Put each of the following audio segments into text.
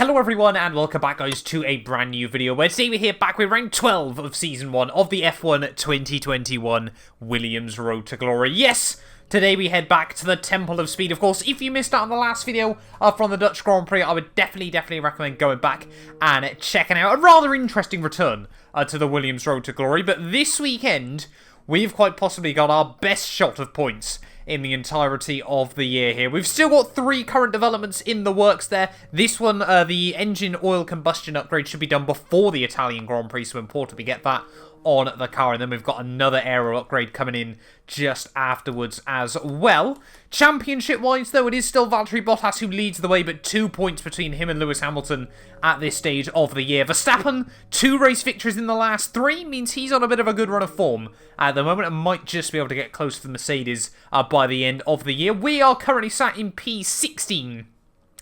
Hello everyone and welcome back guys to a brand new video where today we're here back with rank 12 of season 1 of the F1 2021 Williams Road to Glory. Yes! Today we head back to the Temple of Speed. Of course, if you missed out on the last video from the Dutch Grand Prix, I would definitely recommend going back and checking out a rather interesting return to the Williams Road to Glory. But this weekend, we've quite possibly got our best shot of points in the entirety of the year here. We've still got 3 current developments in the works there. This one, the engine oil combustion upgrade should be done before the Italian Grand Prix, so important we get that on the car. And then we've got another aero upgrade coming in just afterwards as well. Championship-wise, though, it is still Valtteri Bottas who leads the way, but 2 points between him and Lewis Hamilton at this stage of the year. Verstappen, 2 race victories in the last 3, means he's on a bit of a good run of form at the moment and might just be able to get close to the Mercedes by the end of the year. We are currently sat in P16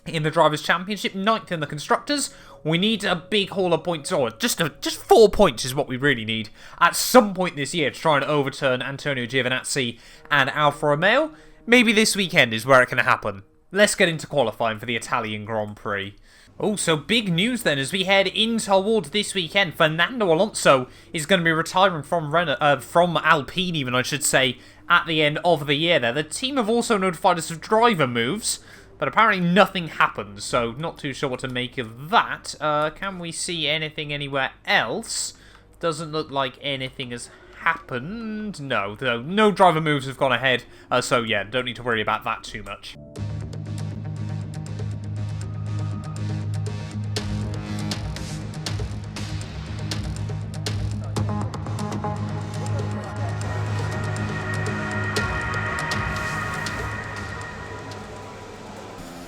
in the Drivers' Championship, 9th in the Constructors. We need a big haul of points, or just 4 points is what we really need at some point this year to try and overturn Antonio Giovinazzi and Alfa Romeo. Maybe this weekend is where it can happen. Let's get into qualifying for the Italian Grand Prix. Also, big news then as we head in towards this weekend. Fernando Alonso is going to be retiring from Alpine, even I should say, at the end of the year there. The team have also notified us of driver moves, but apparently nothing happened, so not too sure what to make of that. Can we see anything anywhere else? Doesn't look like anything has happened. No driver moves have gone ahead, so yeah, don't need to worry about that too much.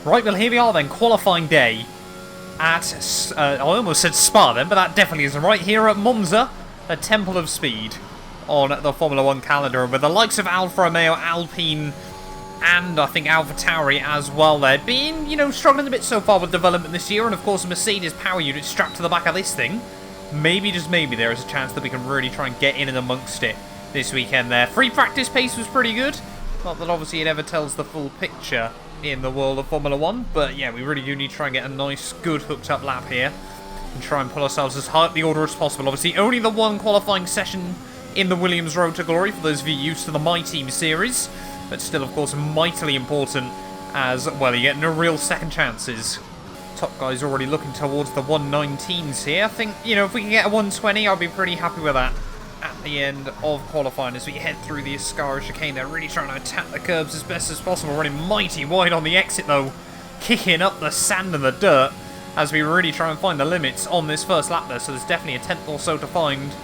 Right, well here we are then, qualifying day at, I almost said Spa then, but that definitely isn't right, here at Monza, the Temple of Speed on the Formula 1 calendar, with the likes of Alfa Romeo, Alpine, and I think AlphaTauri as well there, being, struggling a bit so far with development this year, and of course a Mercedes power unit strapped to the back of this thing. Maybe, just maybe, there is a chance that we can really try and get in and amongst it this weekend there. Free practice pace was pretty good, not that obviously it ever tells the full picture in the world of Formula 1, but yeah, we really do need to try and get a nice, good hooked up lap here and try and pull ourselves as high up the order as possible. Obviously, only the one qualifying session in the Williams Road to Glory for those of you used to the My Team series, but still, of course, mightily important as well. You get no real second chances. Top guys already looking towards the 119s here. I think, if we can get a 120, I'll be pretty happy with that at the end of qualifying as we head through the Ascari chicane. They're really trying to attack the curbs as best as possible, running mighty wide on the exit though, kicking up the sand and the dirt as we really try and find the limits on this first lap there. So there's definitely a tenth or so to find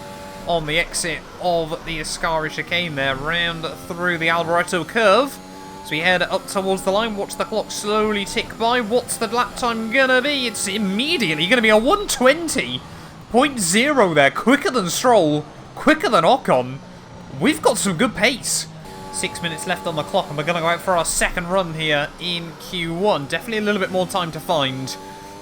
on the exit of the Ascari chicane there, round through the Alboreto curve. So we head up towards the line, watch the clock slowly tick by. What's the lap time gonna be? It's immediately gonna be a 120.0 there, quicker than Stroll, quicker than Ocon. We've got some good pace. 6 minutes left on the clock and we're going to go out for our second run here in Q1. Definitely a little bit more time to find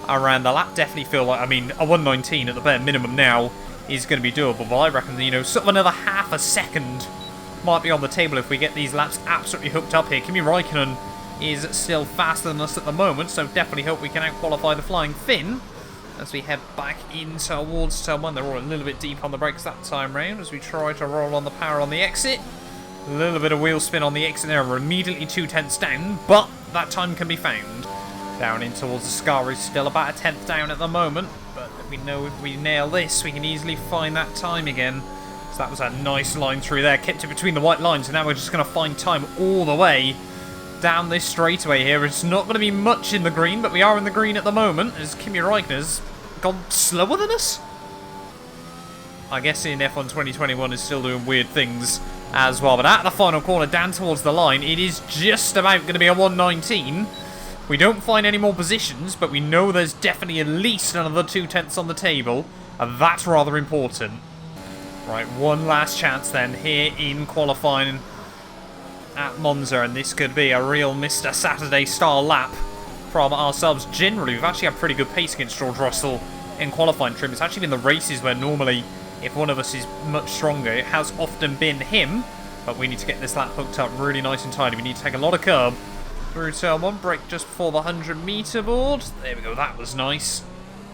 around the lap. Definitely feel like, a 119 at the bare minimum now is going to be doable. But I reckon, sort of another half a second might be on the table if we get these laps absolutely hooked up here. Kimi Raikkonen is still faster than us at the moment, so definitely hope we can out-qualify the Flying Finn as we head back in towards turn 1. They're all a little bit deep on the brakes that time round as we try to roll on the power on the exit. A little bit of wheel spin on the exit there. We're immediately 2 tenths down, but that time can be found. Down in towards the Ascari, still about a tenth down at the moment, but we know if we nail this, we can easily find that time again. So that was a nice line through there, kept it between the white lines, and now we're just going to find time all the way down this straightaway here. It's not going to be much in the green, but we are in the green at the moment as Kimi Raikkonen's gone slower than us. I guess in F1 2021 is still doing weird things as well. But at the final corner, down towards the line, it is just about going to be a 119. We don't find any more positions, but we know there's definitely at least another 2 tenths on the table, and that's rather important. Right, one last chance then here in qualifying at Monza, and this could be a real Mr. Saturday style lap from ourselves. Generally, we've actually had pretty good pace against George Russell in qualifying trim. It's actually been the races where normally, if one of us is much stronger, it has often been him. But we need to get this lap hooked up really nice and tidy. We need to take a lot of curb through turn 1, brake just before the 100-metre board. There we go, that was nice.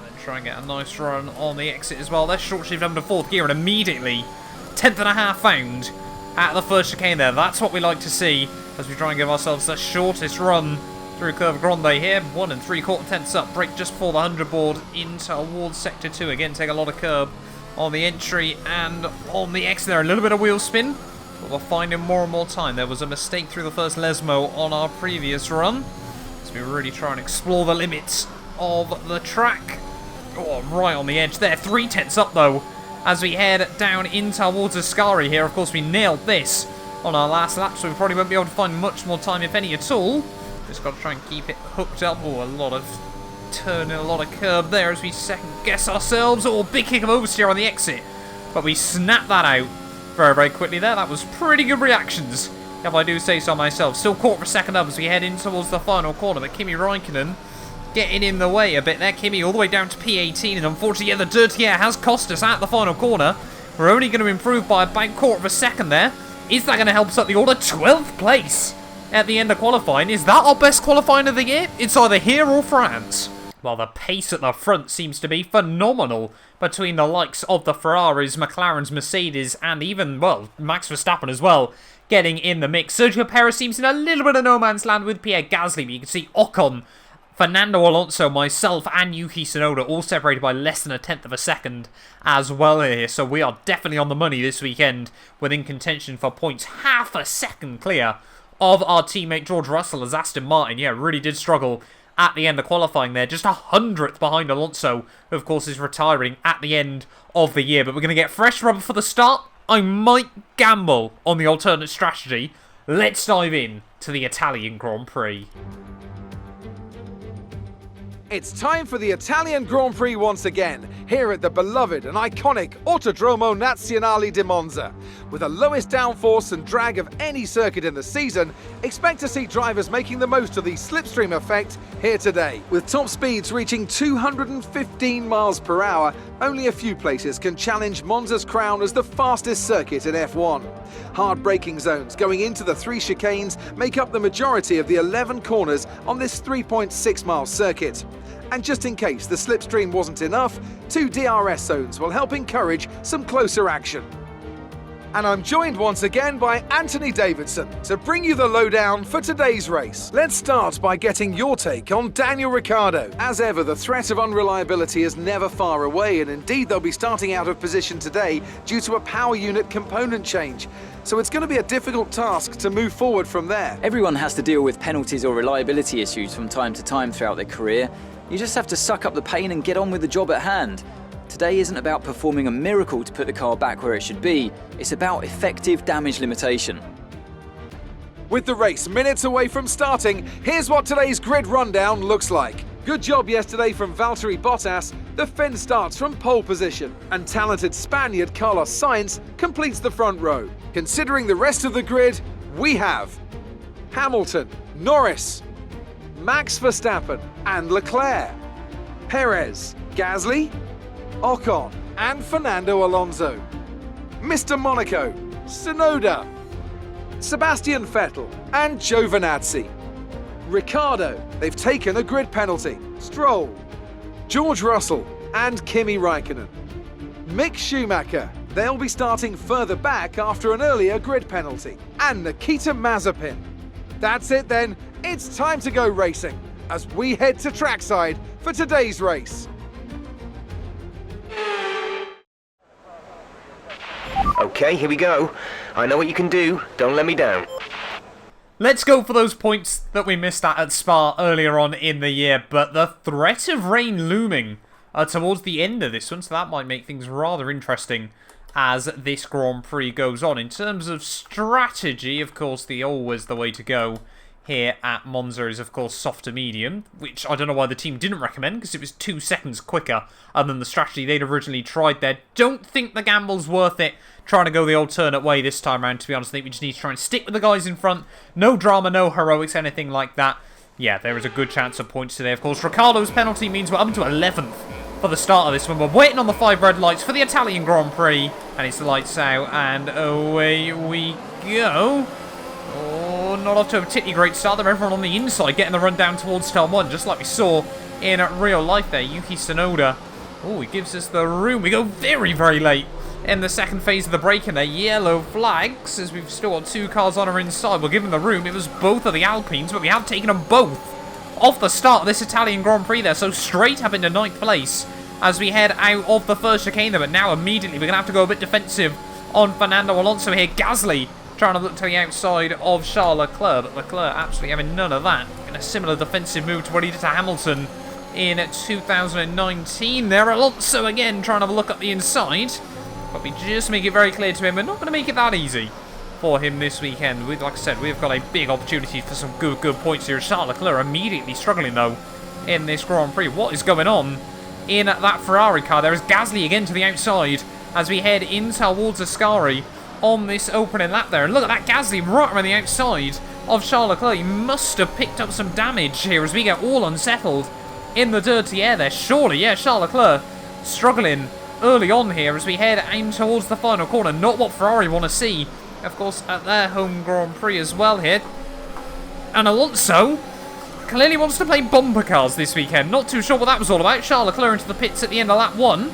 And try and get a nice run on the exit as well. Let's short shift up to 4th gear and immediately 10th and a half found at the first chicane there. That's what we like to see as we try and give ourselves the shortest run through Curve Grande here. 1 3/4 tenths up, brake just before the 100 board into towards sector 2. Again, take a lot of curb on the entry and on the exit there. A little bit of wheel spin, but we're finding more and more time. There was a mistake through the first Lesmo on our previous run, so we really try and explore the limits of the track. Oh, right on the edge there. 3 tenths up though as we head down in towards Ascari here. Of course, we nailed this on our last lap, so we probably won't be able to find much more time, if any at all. Just got to try and keep it hooked up. Oh, a lot of turning, a lot of curb there as we second guess ourselves. Oh, big kick of oversteer on the exit, but we snapped that out very, very quickly there. That was pretty good reactions, if I do say so myself. Still caught for a second up as we head in towards the final corner, but Kimi Räikkönen getting in the way a bit there. Kimi all the way down to P18, and unfortunately, yeah, the dirty air has cost us at the final corner. We're only going to improve by about quarter of a second there. Is that going to help us up the order? 12th place at the end of qualifying. Is that our best qualifying of the year? It's either here or France. Well, the pace at the front seems to be phenomenal between the likes of the Ferraris, McLarens, Mercedes, and even, well, Max Verstappen as well, getting in the mix. Sergio Perez seems in a little bit of no man's land with Pierre Gasly, but you can see Ocon, Fernando Alonso, myself, and Yuki Tsunoda all separated by less than a tenth of a second as well here. So we are definitely on the money this weekend, within contention for points, half a second clear of our teammate George Russell, as Aston Martin, yeah, really did struggle at the end of qualifying there. Just 100th behind Alonso, who of course is retiring at the end of the year. But we're going to get fresh rubber for the start. I might gamble on the alternate strategy. Let's dive in to the Italian Grand Prix. It's time for the Italian Grand Prix once again, here at the beloved and iconic Autodromo Nazionale di Monza. With the lowest downforce and drag of any circuit in the season, expect to see drivers making the most of the slipstream effect here today. With top speeds reaching 215 miles per hour, only a few places can challenge Monza's crown as the fastest circuit in F1. Hard braking zones going into the 3 chicanes make up the majority of the 11 corners on this 3.6 mile circuit. And just in case the slipstream wasn't enough, 2 DRS zones will help encourage some closer action. And I'm joined once again by Anthony Davidson to bring you the lowdown for today's race. Let's start by getting your take on Daniel Ricciardo. As ever, the threat of unreliability is never far away, and indeed they'll be starting out of position today due to a power unit component change. So it's going to be a difficult task to move forward from there. Everyone has to deal with penalties or reliability issues from time to time throughout their career. You just have to suck up the pain and get on with the job at hand. Today isn't about performing a miracle to put the car back where it should be, it's about effective damage limitation. With the race minutes away from starting, here's what today's grid rundown looks like. Good job yesterday from Valtteri Bottas. The Finn starts from pole position, and talented Spaniard Carlos Sainz completes the front row. Considering the rest of the grid, we have Hamilton, Norris, Max Verstappen and Leclerc, Perez, Gasly, Ocon and Fernando Alonso, Mr. Monaco, Tsunoda, Sebastian Vettel and Giovinazzi, Ricciardo, they've taken a grid penalty, Stroll, George Russell and Kimi Räikkönen, Mick Schumacher, they'll be starting further back after an earlier grid penalty, and Nikita Mazepin. That's it then, it's time to go racing as we head to trackside for today's race. Okay, here we go. I know what you can do. Don't let me down. Let's go for those points that we missed at Spa earlier on in the year, but the threat of rain looming towards the end of this one, so that might make things rather interesting as this Grand Prix goes on. In terms of strategy, of course, always the way to go here at Monza is, of course, soft to medium, which I don't know why the team didn't recommend, because it was 2 seconds quicker than the strategy they'd originally tried there. Don't think the gamble's worth it trying to go the alternate way this time around, to be honest. I think we just need to try and stick with the guys in front. No drama, no heroics, anything like that. Yeah, there is a good chance of points today. Of course, Ricciardo's penalty means we're up to 11th for the start of this one. We're waiting on the 5 red lights for the Italian Grand Prix, and it's lights out, and away we go. Oh not off to a particularly great start there. Everyone on the inside getting the run down towards turn 1, just like we saw in real life there. Yuki Tsunoda. Oh, he gives us the room. We go very, very late in the second phase of the break, and there yellow flags as we've still got 2 cars on our inside. We'll give him the room. It was both of the Alpines, but we have taken them both off the start of this Italian Grand Prix there. So straight up into 9th place as we head out of the first chicane there. But now immediately we're going to have to go a bit defensive on Fernando Alonso here. Gasly trying to look to the outside of Charles Leclerc, but Leclerc absolutely having none of that. In a similar defensive move to what he did to Hamilton in 2019 there. Alonso again trying to look up the inside. But we just make it very clear to him we're not going to make it that easy for him this weekend. Like I said, we've got a big opportunity for some good points here. Charles Leclerc immediately struggling, though, in this Grand Prix. What is going on in that Ferrari car? There is Gasly again to the outside as we head in towards Ascari on this opening lap there. And look at that Gasly right around the outside of Charles Leclerc. He must have picked up some damage here as we get all unsettled in the dirty air there. Surely, yeah, Charles Leclerc struggling early on here as we head aim towards the final corner. Not what Ferrari want to see, of course, at their home Grand Prix as well here. And Alonso clearly wants to play bumper cars this weekend. Not too sure what that was all about. Charles Leclerc into the pits at the end of lap 1.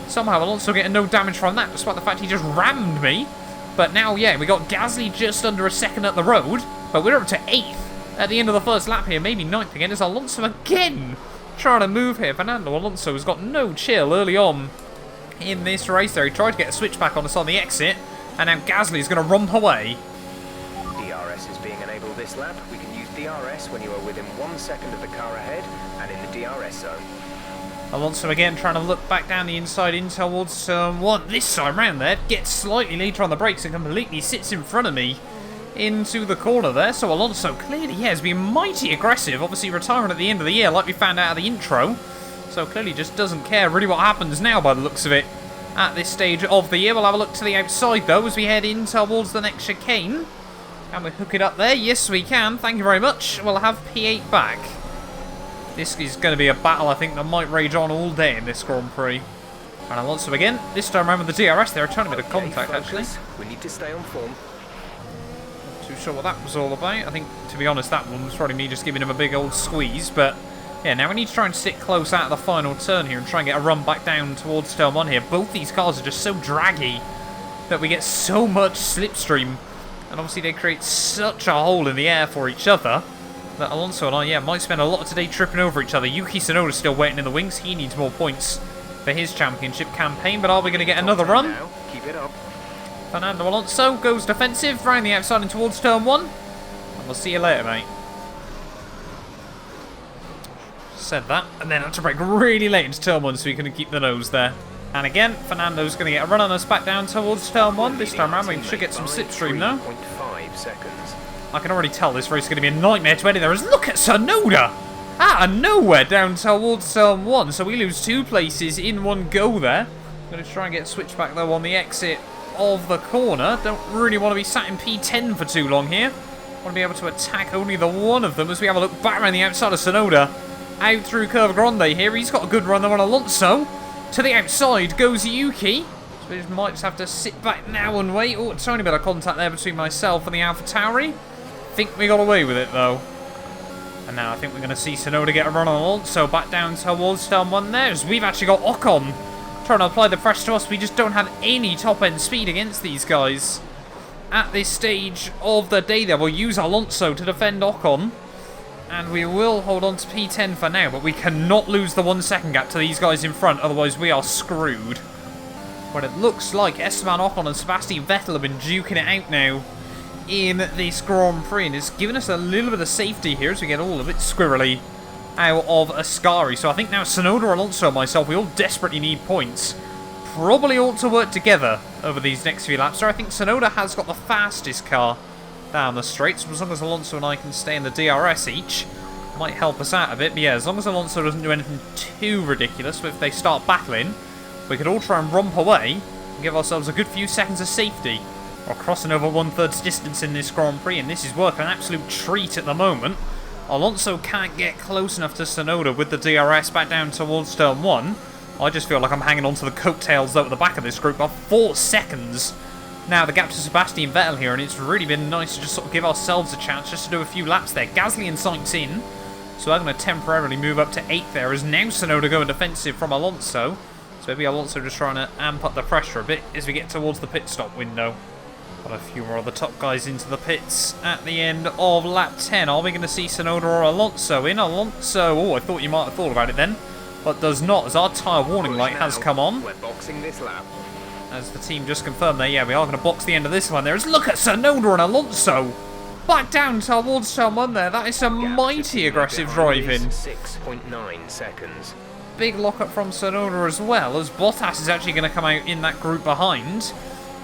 Somehow Alonso getting no damage from that, despite the fact he just rammed me. But now, yeah, we got Gasly just under a second at the road. But we're up to 8th at the end of the first lap here. Maybe 9th again. As Alonso again trying to move here. Fernando Alonso has got no chill early on in this race there. He tried to get a switchback on us on the exit, and now Gasly is going to romp away. DRS is being enabled this lap. We can use DRS when you are within 1 second of the car ahead and in the DRS zone. Alonso again trying to look back down the inside in towards turn 1. This time round there, gets slightly later on the brakes and completely sits in front of me into the corner there. So Alonso clearly has been mighty aggressive. Obviously retiring at the end of the year like we found out at the intro. So clearly just doesn't care really what happens now by the looks of it at this stage of the year. We'll have a look to the outside though as we head in towards the next chicane. Can we hook it up there? Yes we can, thank you very much. We'll have P8 back. This is going to be a battle I think that might rage on all day in this Grand Prix. And Alonso again, this time around with the DRS there, trying a bit of contact actually. We need to stay on form. Not too sure what that was all about. I think, to be honest, that one was probably me just giving him a big old squeeze, but yeah, now we need to try and stick close out of the final turn here and try and get a run back down towards turn 1 here. Both these cars are just so draggy that we get so much slipstream. And obviously they create such a hole in the air for each other that Alonso and I, yeah, might spend a lot of today tripping over each other. Yuki Tsunoda's still waiting in the wings. He needs more points for his championship campaign. But are we going to get another run? Now. Keep it up. Fernando Alonso goes defensive, round the outside and towards turn 1. And we'll see you later, mate. Said that, and then had to brake really late into turn 1 so we couldn't keep the nose there. And again, Fernando's going to get a run on us back down towards turn 1. This time around we should get some slipstream though. 3.5 seconds. I can already tell this race is going to be a nightmare to edit there. As look at Tsunoda! Out of nowhere down towards turn 1. So we lose 2 places in one go there. Going to try and get a switchback though on the exit of the corner. Don't really want to be sat in P10 for too long here. Want to be able to attack only the one of them as we have a look back around the outside of Tsunoda. Out through Curva Grande here. He's got a good run though on Alonso. To the outside goes Yuki. So we might just have to sit back now and wait. Oh, it's only a bit of contact there between myself and the AlphaTauri. Think we got away with it though. And now I think we're going to see Tsunoda get a run on Alonso back down towards turn 1 there. As we've actually got Ocon trying to apply the pressure to us. We just don't have any top end speed against these guys at this stage of the day there. We'll use Alonso to defend Ocon. And we will hold on to P10 for now, but we cannot lose the 1 second gap to these guys in front, otherwise we are screwed. But it looks like Esteban Ocon and Sebastian Vettel have been duking it out now in this Grand Prix, and it's given us a little bit of safety here as we get all a bit squirrely out of Ascari. So I think now Tsunoda, Alonso and myself, we all desperately need points. Probably ought to work together over these next few laps. So I think Tsunoda has got the fastest car down the straight, so as long as Alonso and I can stay in the DRS each, might help us out a bit. But yeah, as long as Alonso doesn't do anything too ridiculous, but if they start battling, we could all try and romp away and give ourselves a good few seconds of safety. We're crossing over 1/3 distance in this Grand Prix, and this is working an absolute treat at the moment. Alonso can't get close enough to Tsunoda with the DRS back down towards turn 1. I just feel like I'm hanging on to the coattails though at the back of this group. About 4 seconds now the gap to Sebastian Vettel here, and it's really been nice to just sort of give ourselves a chance just to do a few laps there. Gasly and Sainz in, so I'm going to temporarily move up to 8th there, as now Tsunoda going defensive from Alonso. So maybe Alonso just trying to amp up the pressure a bit as we get towards the pit stop window. Got a few more of the top guys into the pits at the end of lap 10. Are we going to see Tsunoda or Alonso in? Alonso, oh, I thought you might have thought about it then, but does not, as our tyre warning light has come on. We're boxing this lap. As the team just confirmed there, yeah, we are going to box the end of this one there. Look at Tsunoda and Alonso. Back down towards turn 1 there. That is some mighty aggressive driving. 6.9 seconds. Big lockup from Tsunoda as well, as Bottas is actually going to come out in that group behind.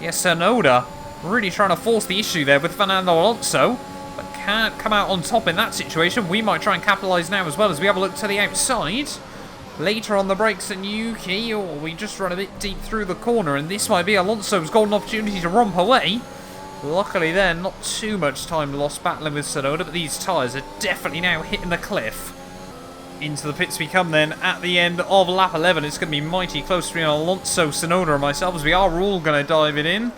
Yes, Tsunoda really trying to force the issue there with Fernando Alonso, but can't come out on top in that situation. We might try and capitalise now as well as we have a look to the outside. Later on the brakes and Yuki, or we just run a bit deep through the corner, and this might be Alonso's golden opportunity to romp away. Luckily then, not too much time lost battling with Tsunoda, but these tyres are definitely now hitting the cliff. Into the pits we come then at the end of lap 11. It's going to be mighty close between Alonso, Tsunoda and myself, as we are all going to dive it in.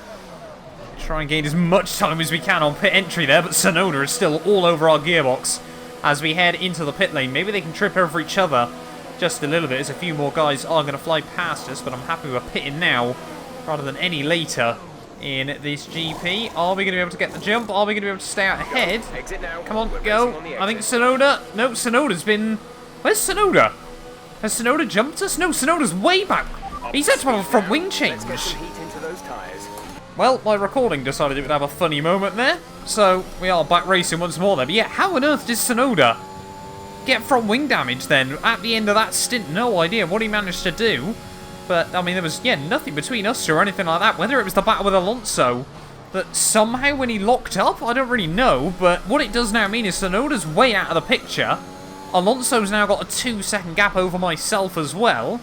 Try and gain as much time as we can on pit entry there, but Tsunoda is still all over our gearbox as we head into the pit lane. Maybe they can trip over each other just a little bit, as a few more guys are going to fly past us, but I'm happy we're pitting now rather than any later in this GP. Are we going to be able to get the jump? Are we going to be able to stay out ahead? Exit now. Come on, We're go. racing on the I think exit. Tsunoda... No, Tsunoda's been... Where's Tsunoda? Has Tsunoda jumped us? No, Tsunoda's way back. He's had to have a front wing change. Let's get some heat into those tyres. Well, my recording decided it would have a funny moment there, so we are back racing once more there. But yeah, how on earth did Tsunoda get front wing damage then at the end of that stint? No idea what he managed to do. But, I mean, there was, yeah, nothing between us or anything like that. Whether it was the battle with Alonso that somehow when he locked up, I don't really know. But what it does now mean is Tsunoda's way out of the picture. Alonso's now got a 2-second gap over myself as well.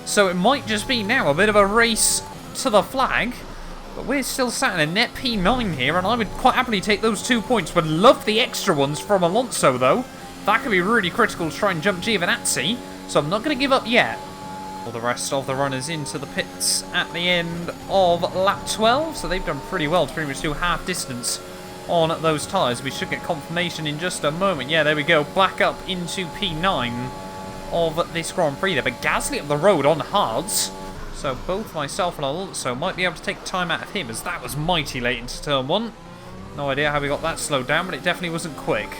So it might just be now a bit of a race to the flag. But we're still sat in a net P9 here, and I would quite happily take those 2 points. Would love the extra ones from Alonso, though. That could be really critical to try and jump Giovinazzi, so I'm not going to give up yet. All the rest of the runners into the pits at the end of lap 12, so they've done pretty well to pretty much do half distance on those tyres. We should get confirmation in just a moment. Yeah, there we go, back up into P9 of this Grand Prix there, but Gasly up the road on hards. So both myself and Alonso might be able to take time out of him, as that was mighty late into turn 1. No idea how we got that slowed down, but it definitely wasn't quick.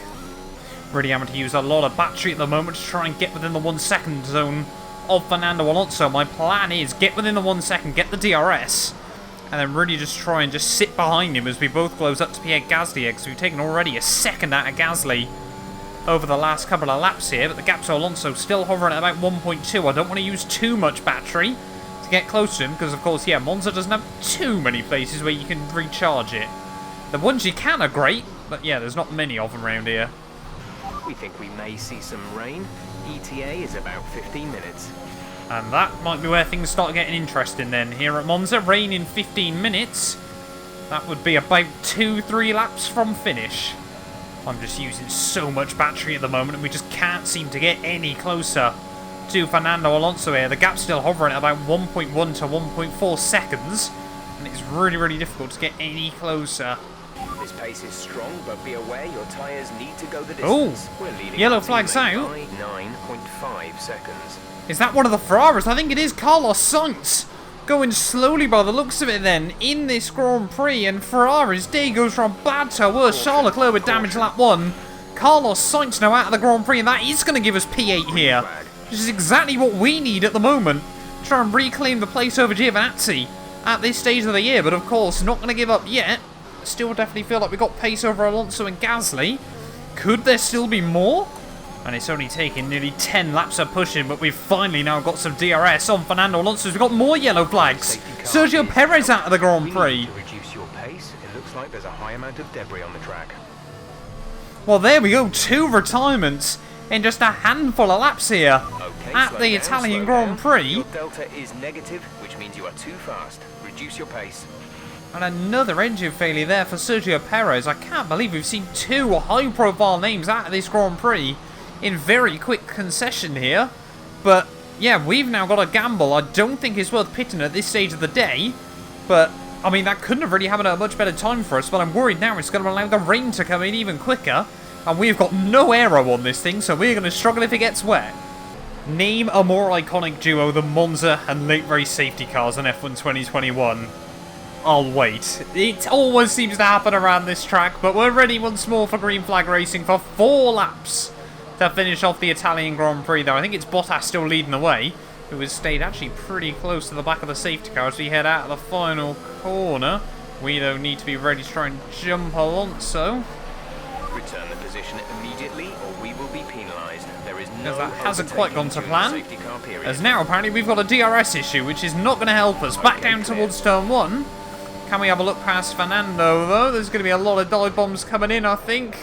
Really having to use a lot of battery at the moment to try and get within the 1 second zone of Fernando Alonso. My plan is get within the 1 second, get the DRS, and then really just try and just sit behind him as we both close up to Pierre Gasly, because we've taken already a second out of Gasly over the last couple of laps here, but the gap to Alonso still hovering at about 1.2. I don't want to use too much battery to get close to him, because of course, yeah, Monza doesn't have too many places where you can recharge it. The ones you can are great, but yeah, there's not many of them around here. We think we may see some rain. ETA is about 15 minutes. And that might be where things start getting interesting then. Here at Monza, rain in 15 minutes. That would be about 2-3 laps from finish. I'm just using so much battery at the moment, and we just can't seem to get any closer to Fernando Alonso here. The gap's still hovering at about 1.1 to 1.4 seconds, and it's really, really difficult to get any closer. This pace is strong, but be aware your tyres need to go the Oh, distance. We're leading yellow our flag's teammate out. by 9.5 seconds. Is that one of the Ferraris? I think it is Carlos Sainz. Going slowly by the looks of it then in this Grand Prix, and Ferrari's day goes from bad to worse. Charles Leclerc with damage lap 1. Carlos Sainz now out of the Grand Prix, and that is going to give us P8 here. Which is exactly what we need at the moment. Try and reclaim the place over Giovinazzi at this stage of the year, but of course not going to give up yet. Still definitely feel like we got pace over Alonso and Gasly. Could there still be more? And it's only taken nearly 10 laps of pushing, but we've finally now got some DRS on Fernando Alonso. We've got more yellow flags. Sergio Perez out of the Grand Prix. To reduce your pace, it looks like there's a high amount of debris on the track. Well, there we go. 2 retirements in just a handful of laps here Okay, at slow the down, Italian slow Grand down. Prix. Your delta is negative, which means you are too fast. Reduce your pace. And another engine failure there for Sergio Perez. I can't believe we've seen 2 high-profile names out of this Grand Prix in very quick concession here. But, yeah, we've now got a gamble. I don't think it's worth pitting at this stage of the day. But I mean, that couldn't have really happened at a much better time for us, but I'm worried now it's going to allow the rain to come in even quicker. And we've got no aero on this thing, so we're going to struggle if it gets wet. Name a more iconic duo than Monza and late race safety cars in F1 2021. I'll wait. It always seems to happen around this track, but we're ready once more for green flag racing for 4 laps to finish off the Italian Grand Prix, though. I think it's Bottas still leading the way, who has stayed actually pretty close to the back of the safety car as we head out of the final corner. We, though, need to be ready to try and jump Alonso. Return the position immediately or we will be penalised. There is no that hasn't quite gone to plan. safety car period. As now, apparently, we've got a DRS issue, which is not going to help us. Back down towards turn 1. Can we have a look past Fernando, though? There's going to be a lot of dive bombs coming in, I think.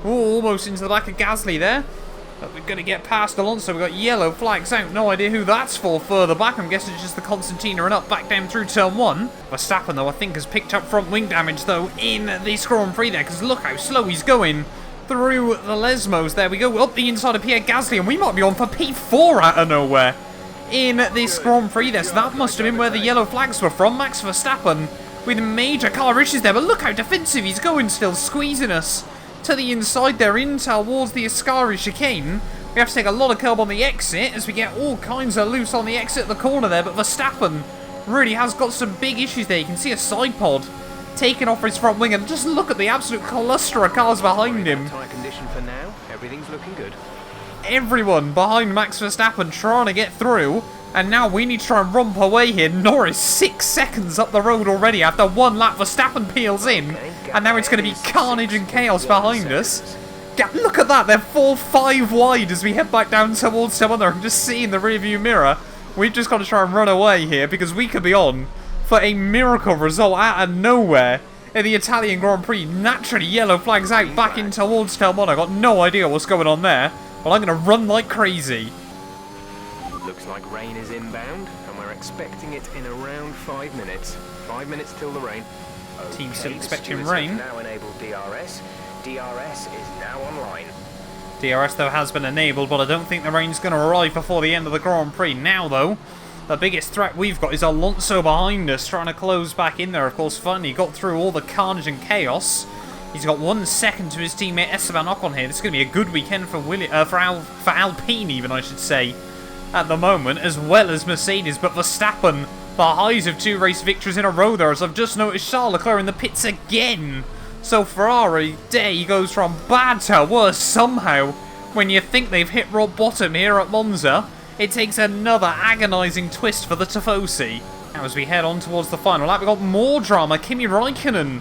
Ooh, almost into the back of Gasly there. But we're going to get past Alonso. We've got yellow flags out. No idea who that's for further back. I'm guessing it's just the Constantina and up back down through turn 1. Verstappen, though, I think has picked up front wing damage, though, in the Grand Prix there. Because look how slow he's going through the Lesmos. There we go. Up the inside of Pierre Gasly. And we might be on for P4 out of nowhere in this Grand Prix there. So that must have been where the yellow flags were from. Max Verstappen with major car issues there. But look how defensive he's going still. Squeezing us to the inside there in towards the Ascari chicane. We have to take a lot of curb on the exit as we get all kinds of loose on the exit of the corner there. But Verstappen really has got some big issues there. You can see a side pod taking off his front wing, and just look at the absolute cluster of cars behind him. Tyre condition for now. Everything's looking good. Everyone behind Max Verstappen trying to get through, and now we need to try and romp away here. Norris 6 seconds up the road already after 1 lap. Verstappen peels in, and now it's going to be carnage and chaos behind us. Look at that, they're 4-5 wide as we head back down towards someone. I'm just seeing the rearview mirror. We've just got to try and run away here because we could be on for a miracle result out of nowhere in the Italian Grand Prix. Naturally, yellow flags out back in towards turn 1. I got no idea what's going on there. Well, I'm going to run like crazy. Looks like rain is inbound, and we're expecting it in around 5 minutes. 5 minutes till the rain. Team still Okay, expecting the stewards rain. have now enabled DRS. DRS is now online. DRS, though, has been enabled, but I don't think the rain's going to arrive before the end of the Grand Prix. Now, though, the biggest threat we've got is Alonso behind us, trying to close back in there. Of course, finally got through all the carnage and chaos. He's got 1 second to his teammate Esteban Ocon here. This is going to be a good weekend for Alpine, even, I should say, at the moment, as well as Mercedes. But Verstappen, the highs of 2 race victories in a row there, as I've just noticed Charles Leclerc in the pits again. So Ferrari day goes from bad to worse somehow. When you think they've hit rock bottom here at Monza, it takes another agonising twist for the Tifosi. Now as we head on towards the final lap, we've got more drama. Kimi Räikkönen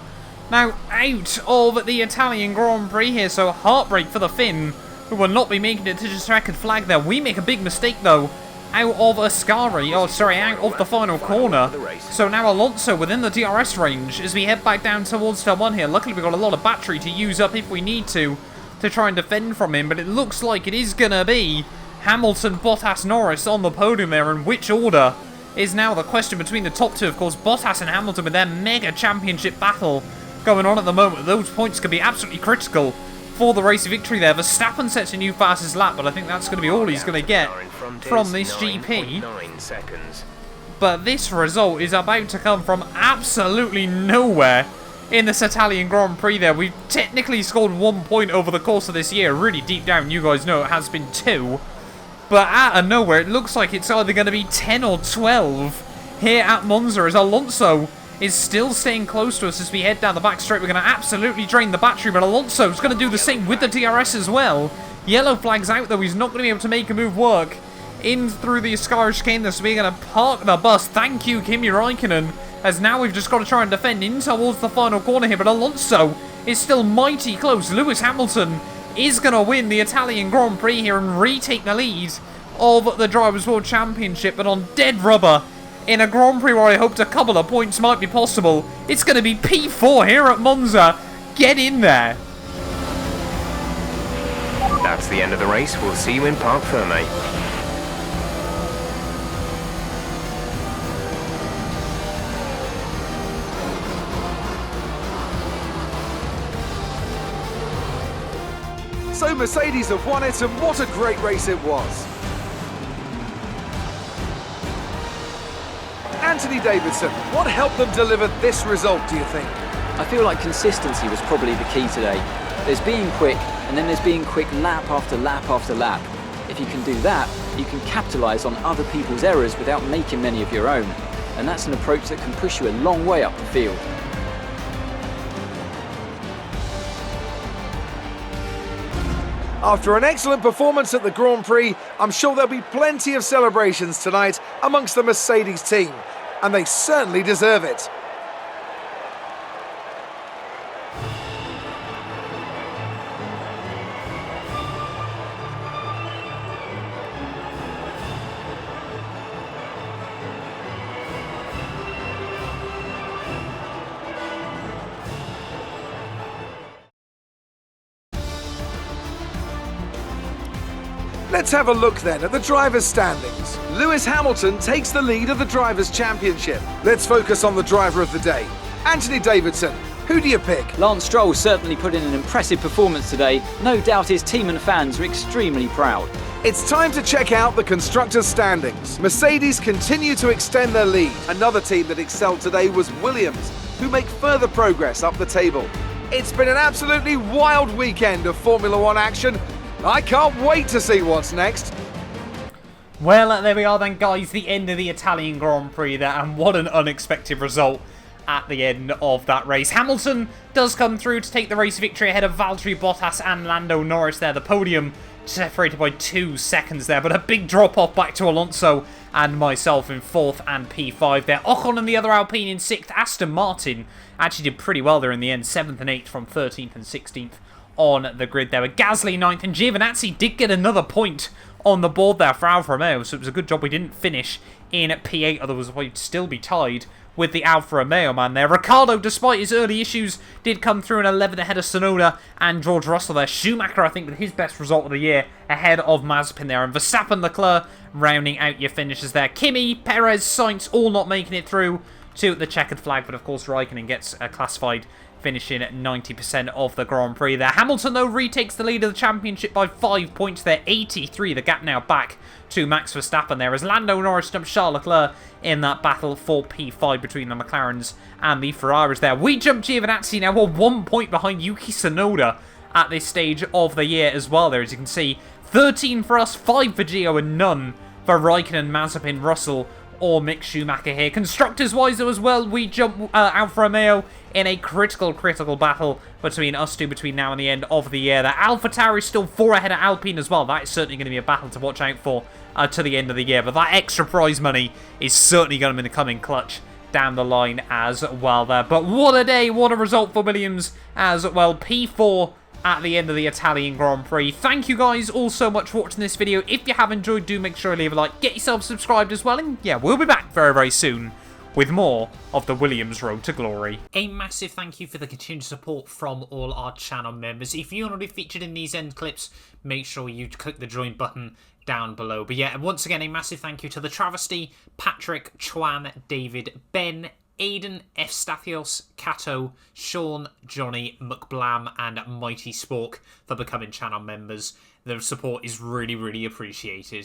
now out of the Italian Grand Prix here, so heartbreak for the Finn, who will not be making it to just checkered flag there. We make a big mistake though, out of Ascari, out of the final corner. So now Alonso within the DRS range as we head back down towards turn 1 here. Luckily we've got a lot of battery to use up if we need to try and defend from him, but it looks like it is going to be Hamilton, Bottas, Norris on the podium there, and which order is now the question between the top 2. Of course, Bottas and Hamilton with their mega championship battle going on at the moment. Those points could be absolutely critical for the race victory there. Verstappen sets a new fastest lap, but I think that's going to be all he's going to get from this GP. But this result is about to come from absolutely nowhere in this Italian Grand Prix there. We've technically scored 1 point over the course of this year. Really deep down, you guys know it has been 2. But out of nowhere, it looks like it's either going to be 10 or 12 here at Monza, as Alonso is still staying close to us as we head down the back straight. We're going to absolutely drain the battery, but Alonso's going to do the same with the DRS as well. Yellow flag's out, though. He's not going to be able to make a move work in through the Ascari chicane, so we're going to park the bus. Thank you, Kimi Räikkönen, as now we've just got to try and defend in towards the final corner here, but Alonso is still mighty close. Lewis Hamilton is going to win the Italian Grand Prix here and retake the lead of the Drivers' World Championship, but on dead rubber in a Grand Prix where I hoped a couple of points might be possible. It's going to be P4 here at Monza. Get in there. That's the end of the race. We'll see you in Parc Fermé. So Mercedes have won it, and what a great race it was. Anthony Davidson, what helped them deliver this result, do you think? I feel like consistency was probably the key today. There's being quick, and then there's being quick lap after lap after lap. If you can do that, you can capitalise on other people's errors without making many of your own. And that's an approach that can push you a long way up the field. After an excellent performance at the Grand Prix, I'm sure there'll be plenty of celebrations tonight amongst the Mercedes team, and they certainly deserve it. Let's have a look then at the drivers' standings. Lewis Hamilton takes the lead of the Drivers' Championship. Let's focus on the driver of the day. Anthony Davidson, who do you pick? Lance Stroll certainly put in an impressive performance today. No doubt his team and fans are extremely proud. It's time to check out the constructors' standings. Mercedes continue to extend their lead. Another team that excelled today was Williams, who make further progress up the table. It's been an absolutely wild weekend of Formula One action. I can't wait to see what's next. Well, there we are then, guys. The end of the Italian Grand Prix there, and what an unexpected result at the end of that race. Hamilton does come through to take the race victory ahead of Valtteri Bottas and Lando Norris there. The podium separated by 2 seconds there, but a big drop-off back to Alonso and myself in 4th and P5 there. Ocon and the other Alpine in 6th. Aston Martin actually did pretty well there in the end, 7th and 8th from 13th and 16th on the grid there. With Gasly 9th, and Giovinazzi did get another point on the board there for Alfa Romeo, so it was a good job we didn't finish in P8, otherwise we'd still be tied with the Alfa Romeo man there. Ricciardo, despite his early issues, did come through in 11th ahead of Tsunoda and George Russell there. Schumacher, I think, with his best result of the year ahead of Mazepin there. And Verstappen, Leclerc rounding out your finishes there. Kimi, Perez, Sainz all not making it through to the checkered flag, but of course Raikkonen gets classified, finishing at 90% of the Grand Prix there. Hamilton, though, retakes the lead of the championship by 5 points there, 83. The gap now back to Max Verstappen there, as Lando Norris stumps Charles Leclerc in that battle for P5 between the McLarens and the Ferraris there. We jump Giovinazzi now, we're 1 point behind Yuki Tsunoda at this stage of the year as well there, as you can see. 13 for us, 5 for Gio, and none for Raikkonen, Mazepin, Russell, or Mick Schumacher here. Constructors-wise, though, as well, we jump Alfa Romeo in a critical battle between us two between now and the end of the year. The AlphaTauri is still 4 ahead of Alpine as well. That is certainly going to be a battle to watch out for to the end of the year. But that extra prize money is certainly going to come in clutch down the line as well there. But what a day, what a result for Williams as well. P4 at the end of the Italian Grand Prix. Thank you guys all so much for watching this video. If you have enjoyed, do make sure to leave a like, get yourself subscribed as well, and yeah, we'll be back very, very soon with more of the Williams Road to Glory. A massive thank you for the continued support from all our channel members. If you want to be featured in these end clips, make sure you click the join button down below. But yeah, once again, a massive thank you to the Travesty, Patrick, Chuan, David, Ben, Aiden, F. Stathios, Cato, Sean, Johnny, McBlam, and Mighty Spork for becoming channel members. The support is really, really appreciated.